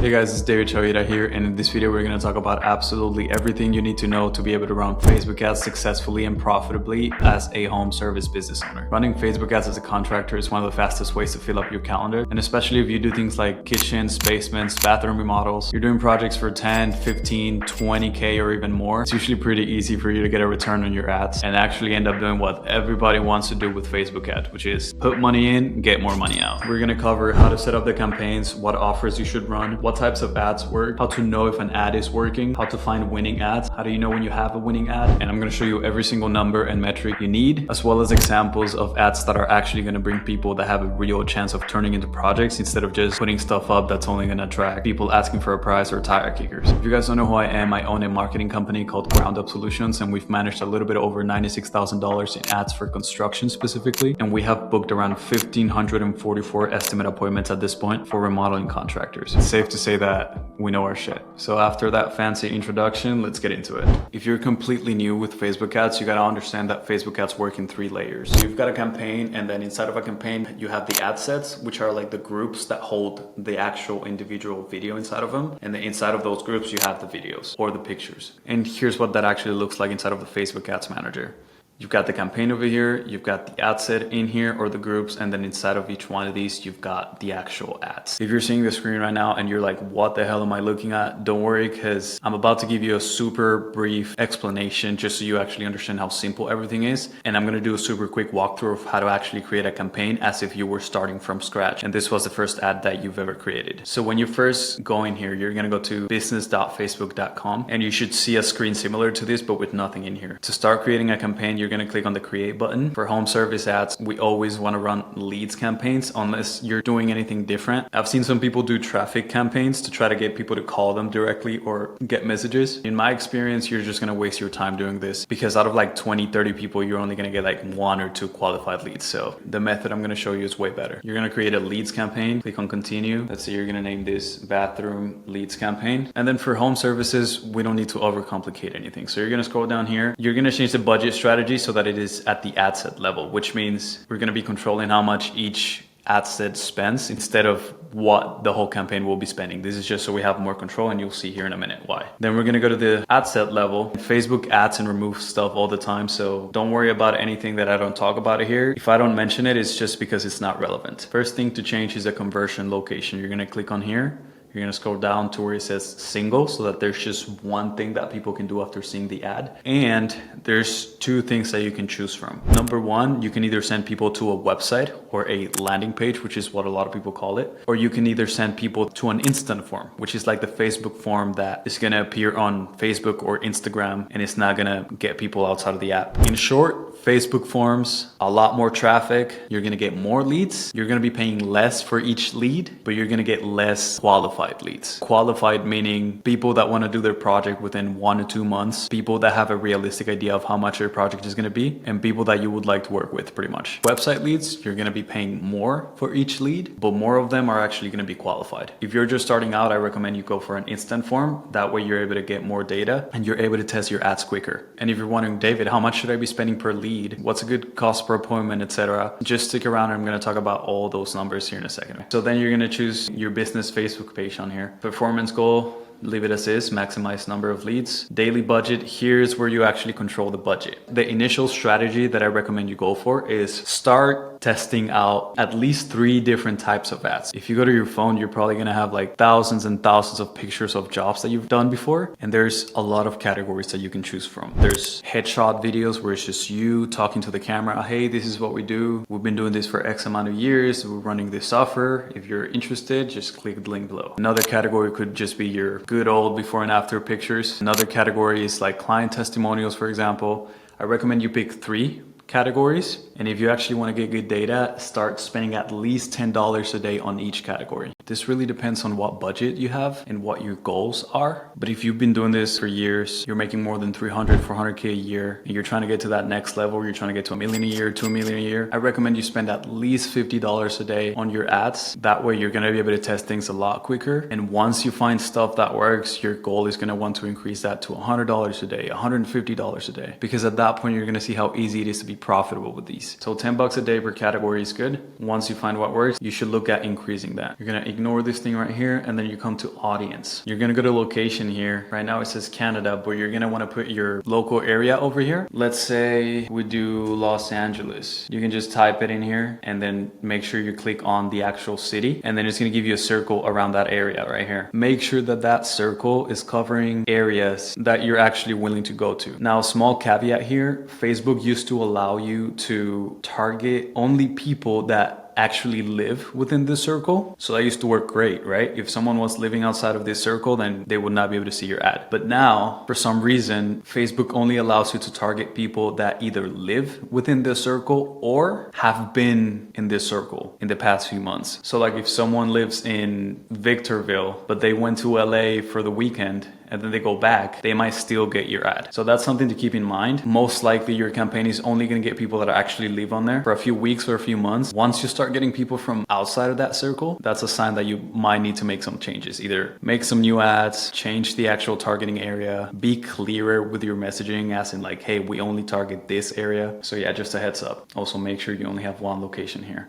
Hey guys, it's Chavira here, and in this video we're going to talk about absolutely everything you need to know to be able to run Facebook ads successfully and profitably as a home service business owner. Running Facebook ads as a contractor is one of the fastest ways to fill up your calendar, and especially if you do things like kitchens, basements, bathroom remodels, you're doing projects for 10, 15, 20K or even more. It's usually pretty easy for you to get a return on your ads and actually end up doing what everybody wants to do with Facebook ads, which is put money in, get more money out. We're going to cover how to set up the campaigns, what offers you should run, what types of ads work, how to know if an ad is working, how to find winning ads, how do you know when you have a winning ad, and I'm going to show you every single number and metric you need, as well as examples of ads that are actually going to bring people that have a real chance of turning into projects instead of just putting stuff up that's only going to attract people asking for a price or tire kickers. If you guys don't know who I am, I own a marketing company called Ground Up Solutions, and we've managed a little bit over $96,000 in ads for construction specifically, and we have booked around 1,544 estimate appointments at this point for remodeling contractors. It's safe to say that we know our shit. So after that fancy introduction, let's get into it. If you're completely new with Facebook ads, you gotta understand that Facebook ads work in 3 layers. So you've got a campaign, and then inside of a campaign, you have the ad sets, which are like the groups that hold the actual individual video inside of them. And then inside of those groups, you have the videos or the pictures. And here's what that actually looks like inside of the Facebook Ads Manager. You've got the campaign over here, you've got the ad set in here or the groups, and then inside of each one of these, you've got the actual ads. If you're seeing the screen right now and you're like, what the hell am I looking at? Don't worry, because I'm about to give you a super brief explanation just so you actually understand how simple everything is. And I'm going to do a super quick walkthrough of how to actually create a campaign as if you were starting from scratch. And this was the first ad that you've ever created. So when you first go in here, you're going to go to business.facebook.com, and you should see a screen similar to this, but with nothing in here. To start creating a campaign, you're going to click on the create button. For home service ads, we always want to run leads campaigns unless you're doing anything different. I've seen some people do traffic campaigns to try to get people to call them directly or get messages. In my experience, you're just going to waste your time doing this because out of like 20, 30 people, you're only going to get like 1 or 2 qualified leads. So the method I'm going to show you is way better. You're going to create a leads campaign, click on continue. Let's say you're going to name this bathroom leads campaign. And then for home services, we don't need to overcomplicate anything. So you're going to scroll down here. You're going to change the budget strategy so that it is at the ad set level, which means we're going to be controlling how much each ad set spends instead of what the whole campaign will be spending. This is just so we have more control, and you'll see here in a minute why. Then we're going to go to the ad set level. Facebook adds and removes stuff all the time, so don't worry about anything that I don't talk about here. If I don't mention it, it's just because it's not relevant. First thing to change is a conversion location. You're going to click on here. You're going to scroll down to where it says single so that there's just one thing that people can do after seeing the ad. And there's 2 things that you can choose from. Number 1, you can either send people to a website or a landing page, which is what a lot of people call it. Or you can either send people to an instant form, which is like the Facebook form that is going to appear on Facebook or Instagram, and it's not going to get people outside of the app. In short, Facebook forms, a lot more traffic. You're going to get more leads. You're going to be paying less for each lead, but you're going to get less qualified leads. Qualified meaning people that want to do their project within 1 to 2 months, people that have a realistic idea of how much their project is going to be, and people that you would like to work with pretty much. Website leads, you're going to be paying more for each lead, but more of them are actually going to be qualified. If you're just starting out, I recommend you go for an instant form. That way you're able to get more data and you're able to test your ads quicker. And if you're wondering, David, how much should I be spending per lead? What's a good cost per appointment, etc.? Just stick around, and I'm going to talk about all those numbers here in a second. So then you're going to choose your business Facebook page on here. Performance goal, leave it as is, maximize number of leads. Daily budget, here's where you actually control the budget. The initial strategy that I recommend you go for is start testing out at least 3 different types of ads. If you go to your phone, you're probably going to have like thousands and thousands of pictures of jobs that you've done before. And there's a lot of categories that you can choose from. There's headshot videos where it's just you talking to the camera. Hey, this is what we do. We've been doing this for X amount of years. We're running this software. If you're interested, just click the link below. Another category could just be your good old before and after pictures. Another category is like client testimonials, for example. I recommend you pick 3 categories, and if you actually want to get good data, start spending at least $10 a day on each category. This really depends on what budget you have and what your goals are. But if you've been doing this for years, you're making more than 300, 400K a year, and you're trying to get to that next level, you're trying to get to $1 million a year, $2 million a year, I recommend you spend at least $50 a day on your ads. That way you're going to be able to test things a lot quicker. And once you find stuff that works, your goal is going to want to increase that to $100 a day, $150 a day, because at that point, you're going to see how easy it is to be profitable with these. So $10 a day per category is good. Once you find what works, you should look at increasing that. You're going to ignore this thing right here, and then you come to audience. You're gonna go to location here. Right now it says Canada, but you're gonna wanna put your local area over here. Let's say we do Los Angeles. You can just type it in here and then make sure you click on the actual city, and then it's gonna give you a circle around that area right here. Make sure that that circle is covering areas that you're actually willing to go to. Now, small caveat here, Facebook used to allow you to target only people that actually live within this circle. So that used to work great, right? If someone was living outside of this circle, then they would not be able to see your ad. But now, for some reason, Facebook only allows you to target people that either live within this circle or have been in this circle in the past few months. So like if someone lives in Victorville, but they went to LA for the weekend, and then they go back, they might still get your ad. So that's something to keep in mind. Most likely your campaign is only gonna get people that actually live on there for a few weeks or a few months. Once you start getting people from outside of that circle, that's a sign that you might need to make some changes. Either make some new ads, change the actual targeting area, be clearer with your messaging as in like, hey, we only target this area. So yeah, just a heads up. Also make sure you only have one location here.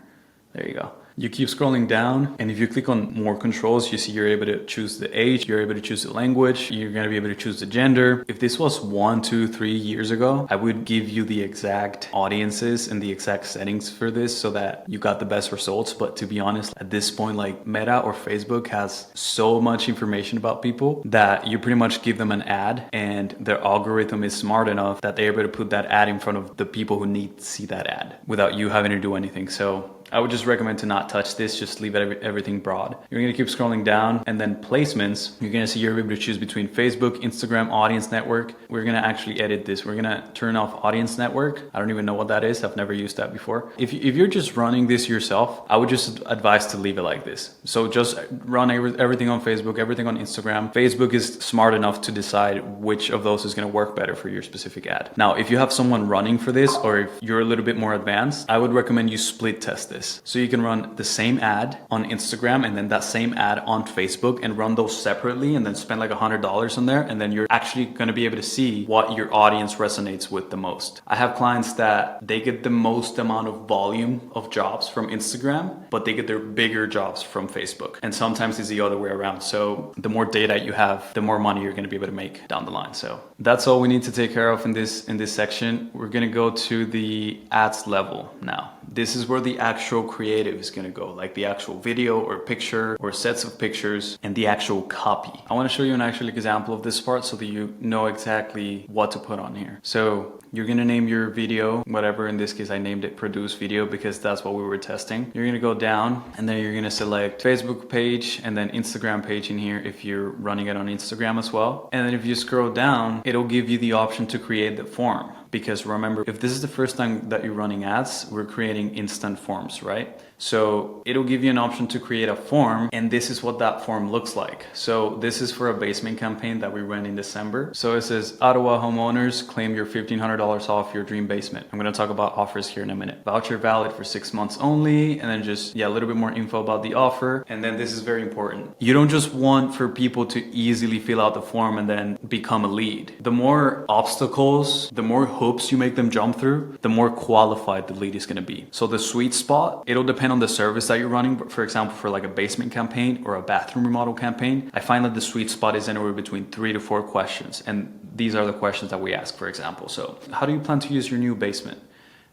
There you go. You keep scrolling down, and if you click on more controls, you see you're able to choose the age, you're able to choose the language, you're gonna be able to choose the gender. If this was 1, 2, 3 years ago, I would give you the exact audiences and the exact settings for this so that you got the best results. But to be honest, at this point, like Meta or Facebook has so much information about people that you pretty much give them an ad and their algorithm is smart enough that they're able to put that ad in front of the people who need to see that ad without you having to do anything. So I would just recommend to not touch this, just leave everything broad. You're gonna keep scrolling down, and then placements, you're gonna see you're able to choose between Facebook, Instagram, audience network. We're gonna actually edit this. We're gonna turn off audience network. I don't even know what that is. I've never used that before. If you're just running this yourself, I would just advise to leave it like this. So just run everything on Facebook, everything on Instagram. Facebook is smart enough to decide which of those is gonna work better for your specific ad. Now, if you have someone running for this, or if you're a little bit more advanced, I would recommend you split test this. So you can run the same ad on Instagram and then that same ad on Facebook and run those separately and then spend like $100 on there. And then you're actually going to be able to see what your audience resonates with the most. I have clients that they get the most amount of volume of jobs from Instagram, but they get their bigger jobs from Facebook. And sometimes it's the other way around. So the more data you have, the more money you're going to be able to make down the line. So that's all we need to take care of in this section. We're going to go to the ads level now. This is where the actual creative is going to go, like the actual video or picture or sets of pictures and the actual copy. I want to show you an actual example of this part so that you know exactly what to put on here. So you're going to name your video, whatever. In this case, I named it produce video because that's what we were testing. You're going to go down and then you're going to select Facebook page and then Instagram page in here if you're running it on Instagram as well. And then if you scroll down, it'll give you the option to create the form. Because remember, if this is the first time that you're running ads, we're creating instant forms, right? So it'll give you an option to create a form, and this is what that form looks like. So this is for a basement campaign that we ran in December. So it says, Ottawa homeowners, claim your $1,500 off your dream basement. I'm gonna talk about offers here in a minute. Voucher valid for 6 months only, and then just, a little bit more info about the offer. And then this is very important. You don't just want for people to easily fill out the form and then become a lead. The more obstacles, the more hoops you make them jump through, the more qualified the lead is gonna be. So the sweet spot, it'll depend on the service that you're running. For example, for like a basement campaign or a bathroom remodel campaign, I find that the sweet spot is anywhere between 3 to 4 questions. And these are the questions that we ask, for example. So how do you plan to use your new basement?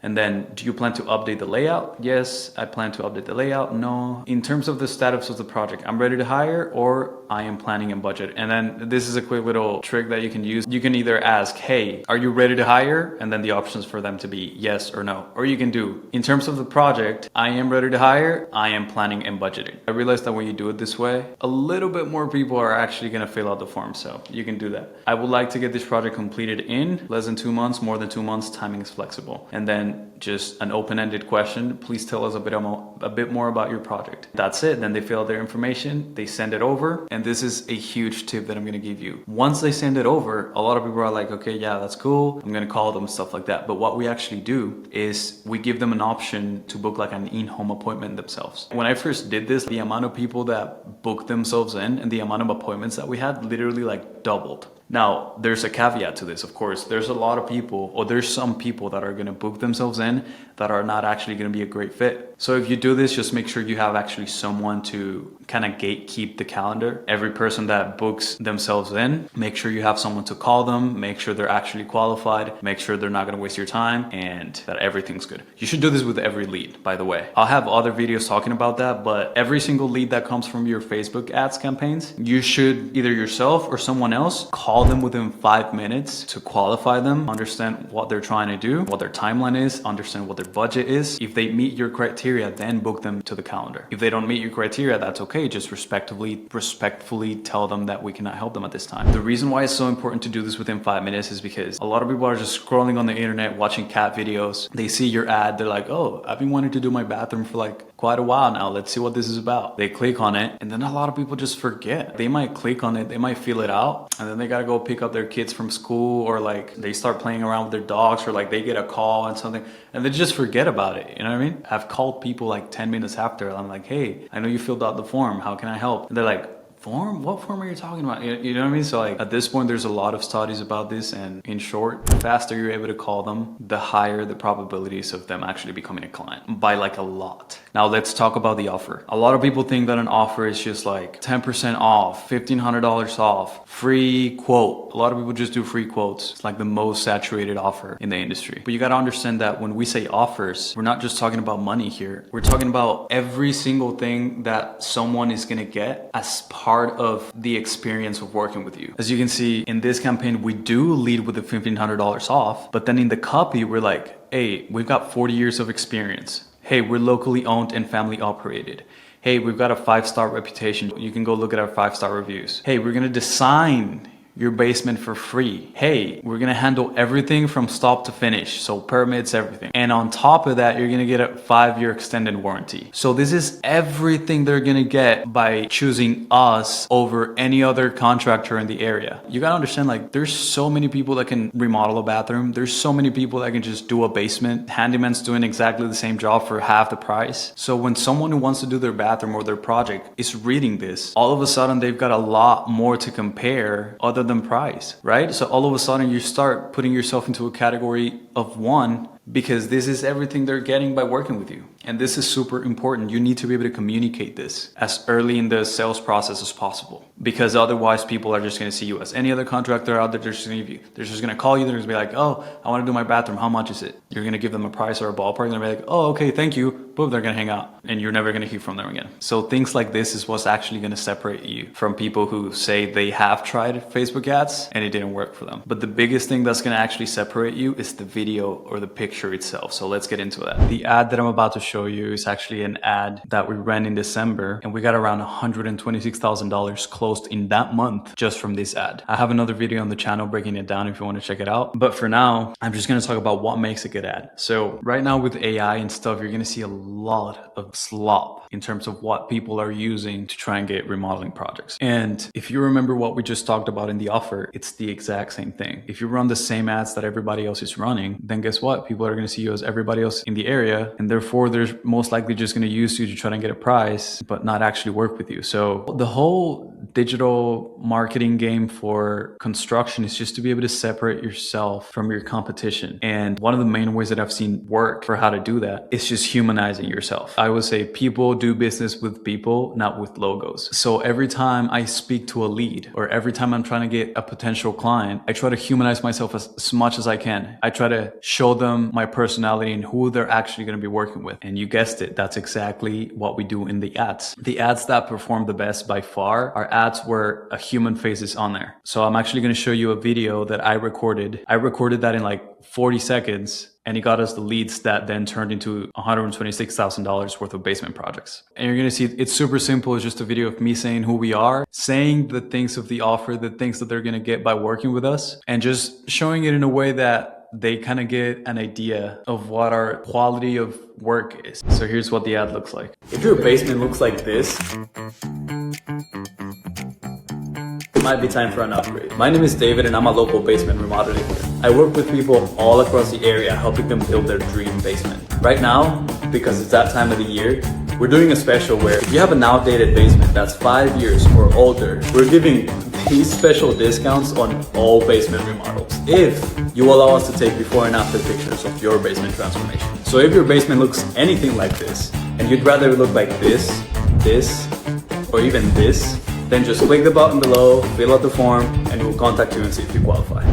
And then, do you plan to update the layout? Yes, I plan to update the layout. No. In terms of the status of the project, I'm ready to hire or I am planning and budget. And then this is a quick little trick that you can use. You can either ask, hey, are you ready to hire? And then the options for them to be yes or no. Or you can do, in terms of the project, I am ready to hire, I am planning and budgeting. I realized that when you do it this way, a little bit more people are actually gonna fill out the form. So you can do that. I would like to get this project completed in less than 2 months, more than 2 months, timing is flexible. And then just an open-ended question. Please tell us a bit more about your project. That's it. Then they fill out their information, they send it over. And this is a huge tip that I'm going to give you. Once they send it over, a lot of people are like, okay, yeah, that's cool. I'm going to call them, stuff like that. But what we actually do is we give them an option to book like an in-home appointment themselves. When I first did this, the amount of people that booked themselves in and the amount of appointments that we had literally like doubled. Now, there's a caveat to this, of course. There's a lot of people, or there's some people that are going to book themselves in that are not actually going to be a great fit. So if you do this, just make sure you have actually someone to kind of gatekeep the calendar. Every person that books themselves in, make sure you have someone to call them, make sure they're actually qualified, make sure they're not going to waste your time, and that everything's good. You should do this with every lead, by the way. I'll have other videos talking about that, but every single lead that comes from your Facebook ads campaigns, you should either yourself or someone else call them within 5 minutes to qualify them, understand what they're trying to do, what their timeline is, understand what their budget is. If they meet your criteria, then book them to the calendar. If they don't meet your criteria, that's okay. Just respectfully tell them that we cannot help them at this time. The reason why it's so important to do this within 5 minutes is because a lot of people are just scrolling on the internet, watching cat videos. They see your ad, they're like, oh, I've been wanting to do my bathroom for like quite a while now. Let's see what this is about. They click on it, and then a lot of people just forget. They might click on it, they might fill it out, and then they gotta go pick up their kids from school, or like they start playing around with their dogs, or like they get a call and something, and they just forget about it. You know what I mean? I've called people like 10 minutes after. I'm like, hey, I know you filled out the form. How can I help? And they're like, form? What form are you talking about? You know what I mean? So like at this point, there's a lot of studies about this, and in short, the faster you're able to call them, the higher the probabilities of them actually becoming a client, by like a lot. Now let's talk about the offer. A lot of people think that an offer is just like 10% off, $1,500 off, free quote. A lot of people just do free quotes. It's like the most saturated offer in the industry. But you got to understand that when we say offers, we're not just talking about money here. We're talking about every single thing that someone is going to get as part of the experience of working with you. As you can see in this campaign, we do lead with the $1,500 off, but then in the copy, we're like, hey, we've got 40 years of experience. Hey, we're locally owned and family operated. Hey, we've got a 5-star reputation. You can go look at our 5-star reviews. Hey, we're gonna design your basement for free. Hey, we're gonna handle everything from start to finish. So permits, everything. And on top of that, you're gonna get a 5-year extended warranty. So this is everything they're gonna get by choosing us over any other contractor in the area. You gotta understand, like, there's so many people that can remodel a bathroom. There's so many people that can just do a basement. Handyman's doing exactly the same job for half the price. So when someone who wants to do their bathroom or their project is reading this, all of a sudden they've got a lot more to compare other than price, right? So all of a sudden you start putting yourself into a category of one, because this is everything they're getting by working with you. And this is super important. You need to be able to communicate this as early in the sales process as possible, because otherwise people are just going to see you as any other contractor out there. They're just going to call you. They're going to be like, oh, I want to do my bathroom. How much is it? You're going to give them a price or a ballpark. They're going to be like, oh, okay, thank you. Boom, they're going to hang out, and you're never going to hear from them again. So things like this is what's actually going to separate you from people who say they have tried Facebook ads and it didn't work for them. But the biggest thing that's going to actually separate you is the video or the picture itself. So let's get into that. The ad that I'm about to show you is actually an ad that we ran in December, and we got around $126,000 closed in that month just from this ad. I have another video on the channel breaking it down if you want to check it out. But for now, I'm just going to talk about what makes a good ad. So right now with AI and stuff, you're going to see a lot of slop in terms of what people are using to try and get remodeling projects. And if you remember what we just talked about in the offer, it's the exact same thing. If you run the same ads that everybody else is running, then guess what? People are going to see you as everybody else in the area, and therefore they're most likely just going to use you to try and get a price, but not actually work with you. So the whole digital marketing game for construction is just to be able to separate yourself from your competition. And one of the main ways that I've seen work for how to do that is just humanizing yourself. I would say people do business with people, not with logos. So every time I speak to a lead, or every time I'm trying to get a potential client, I try to humanize myself as much as I can. I try to show them my personality and who they're actually going to be working with. And you guessed it, that's exactly what we do in the ads. The ads that perform the best by far are ads where a human face is on there. So I'm actually going to show you a video that I recorded. I recorded that in like 40 seconds. And it got us the leads that then turned into $126,000 worth of basement projects. And you're going to see it's super simple. It's just a video of me saying who we are, saying the things of the offer, the things that they're going to get by working with us, and just showing it in a way that they kind of get an idea of what our quality of work is. So here's what the ad looks like. If your basement looks like this, it might be time for an upgrade. My name is David, and I'm a local basement remodeler. I work with people all across the area, helping them build their dream basement. Right now, because it's that time of the year, we're doing a special where if you have an outdated basement that's 5 years or older, we're giving these special discounts on all basement remodels if you allow us to take before and after pictures of your basement transformation. So if your basement looks anything like this, and you'd rather it look like this, or even this, then just click the button below, fill out the form, and we'll contact you and see if you qualify.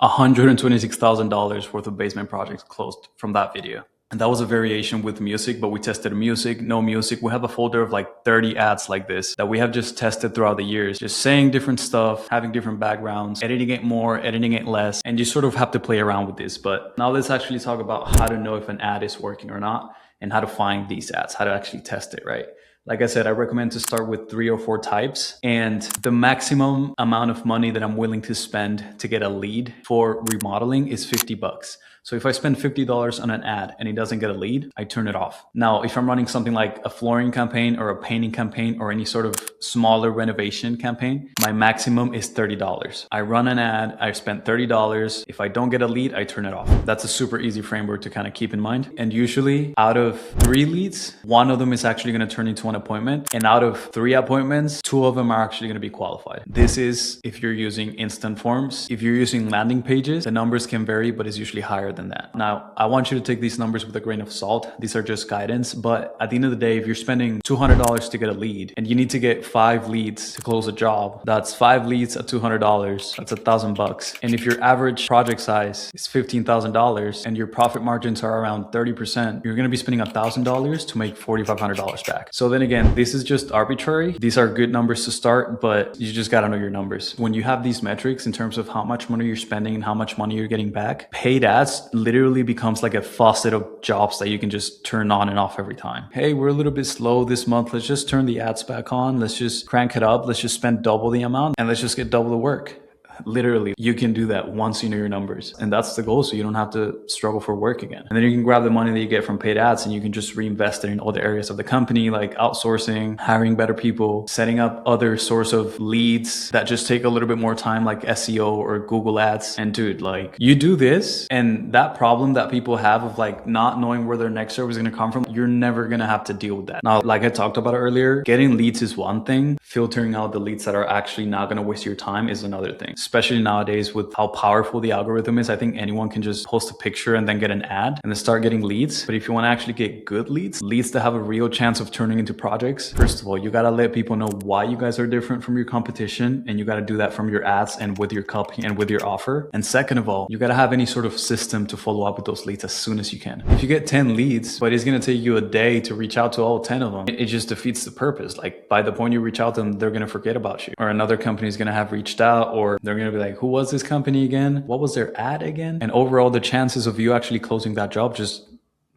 $126,000 worth of basement projects closed from that video. And that was a variation with music, but we tested music, no music. We have a folder of like 30 ads like this that we have just tested throughout the years, just saying different stuff, having different backgrounds, editing it more, editing it less, and you sort of have to play around with this. But now let's actually talk about how to know if an ad is working or not, and how to find these ads, how to actually test it, right? Like I said, I recommend to start with 3 or 4 types, and the maximum amount of money that I'm willing to spend to get a lead for remodeling is $50. So if I spend $50 on an ad and it doesn't get a lead, I turn it off. Now, if I'm running something like a flooring campaign or a painting campaign or any sort of smaller renovation campaign, my maximum is $30. I run an ad, I spent $30. If I don't get a lead, I turn it off. That's a super easy framework to kind of keep in mind. And usually out of 3 leads, 1 of them is actually going to turn into an appointment. And out of 3 appointments, 2 of them are actually going to be qualified. This is if you're using instant forms. If you're using landing pages, the numbers can vary, but it's usually higher than that. Now, I want you to take these numbers with a grain of salt. These are just guidance, but at the end of the day, if you're spending $200 to get a lead and you need to get 5 leads to close a job, that's 5 leads at $200. That's $1,000. And if your average project size is $15,000 and your profit margins are around 30%, you're going to be spending $1,000 to make $4,500 back. So then again, this is just arbitrary. These are good numbers to start, but you just got to know your numbers. When you have these metrics in terms of how much money you're spending and how much money you're getting back, paid ads literally becomes like a faucet of jobs that you can just turn on and off every time. Hey, we're a little bit slow this month. Let's just turn the ads back on. Let's just crank it up. Let's just spend double the amount and let's just get double the work. Literally, you can do that once you know your numbers. And that's the goal, so you don't have to struggle for work again. And then you can grab the money that you get from paid ads and you can just reinvest it in other areas of the company, like outsourcing, hiring better people, setting up other source of leads that just take a little bit more time, like SEO or Google ads. And dude, like you do this, and that problem that people have of like not knowing where their next server is going to come from, you're never going to have to deal with that. Now, like I talked about earlier, getting leads is one thing. Filtering out the leads that are actually not going to waste your time is another thing. Especially nowadays with how powerful the algorithm is, I think anyone can just post a picture and then get an ad and then start getting leads. But if you want to actually get good leads that have a real chance of turning into projects, first of all, you got to let people know why you guys are different from your competition. And you got to do that from your ads and with your copy and with your offer. And second of all, you got to have any sort of system to follow up with those leads as soon as you can. If you get 10 leads, but it's going to take you a day to reach out to all 10 of them, it just defeats the purpose. Like by the point you reach out to them, they're going to forget about you, or another company is going to have reached out, or they're going to be like, who was this company again? What was their ad again? And overall, the chances of you actually closing that job just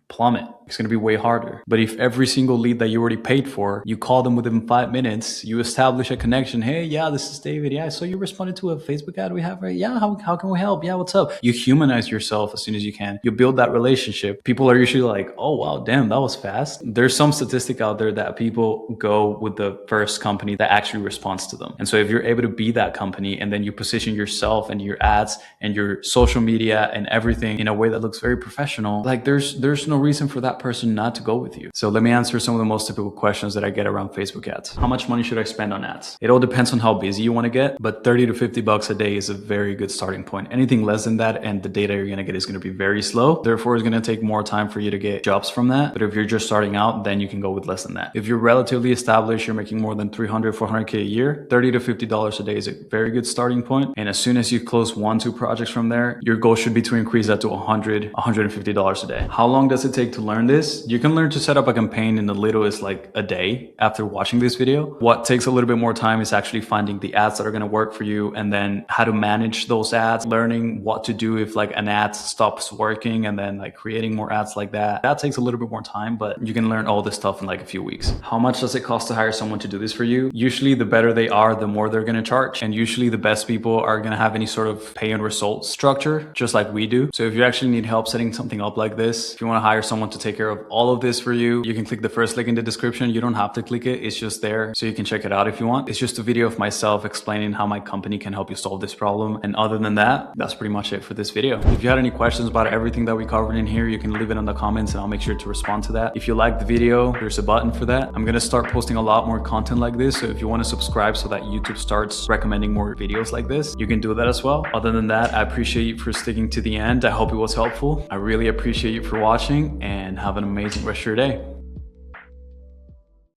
plummet. It's going to be way harder. But if every single lead that you already paid for, you call them within 5 minutes, you establish a connection. Hey, yeah, this is David. Yeah, so you responded to a Facebook ad we have, right? Yeah, how can we help? Yeah, what's up? You humanize yourself as soon as you can. You build that relationship. People are usually like, oh, wow, damn, that was fast. There's some statistic out there that people go with the first company that actually responds to them. And so if you're able to be that company and then you position yourself and your ads and your social media and everything in a way that looks very professional, like there's no reason for that person not to go with you. So let me answer some of the most typical questions that I get around Facebook ads. How much money should I spend on ads? It all depends on how busy you want to get, but 30 to 50 bucks a day is a very good starting point. Anything less than that and the data you're going to get is going to be very slow. Therefore, it's going to take more time for you to get jobs from that. But if you're just starting out, then you can go with less than that. If you're relatively established, you're making more than 300, 400K a year, 30 to $50 a day is a very good starting point. And as soon as you close 1-2 projects from there, your goal should be to increase that to $100, $150 a day. How long does it take to learn this? You can learn to set up a campaign in the littlest like a day after watching this video. What takes a little bit more time is actually finding the ads that are going to work for you and then how to manage those ads, learning what to do if like an ad stops working and then like creating more ads like that. That takes a little bit more time, but you can learn all this stuff in like a few weeks. How much does it cost to hire someone to do this for you? Usually the better they are, the more they're going to charge. And usually the best people are going to have any sort of pay and results structure, just like we do. So if you actually need help setting something up like this, if you want to hire hire someone to take care of all of this for you, you can click the first link in the description. You don't have to click it. It's just there so you can check it out if you want. It's just a video of myself explaining how my company can help you solve this problem. And other than that, that's pretty much it for this video. If you had any questions about everything that we covered in here, you can leave it in the comments and I'll make sure to respond to that. If you like the video, there's a button for that. I'm gonna start posting a lot more content like this. So if you want to subscribe so that YouTube starts recommending more videos like this, you can do that as well. Other than that, I appreciate you for sticking to the end. I hope it was helpful. I really appreciate you for watching and have an amazing rest of your day.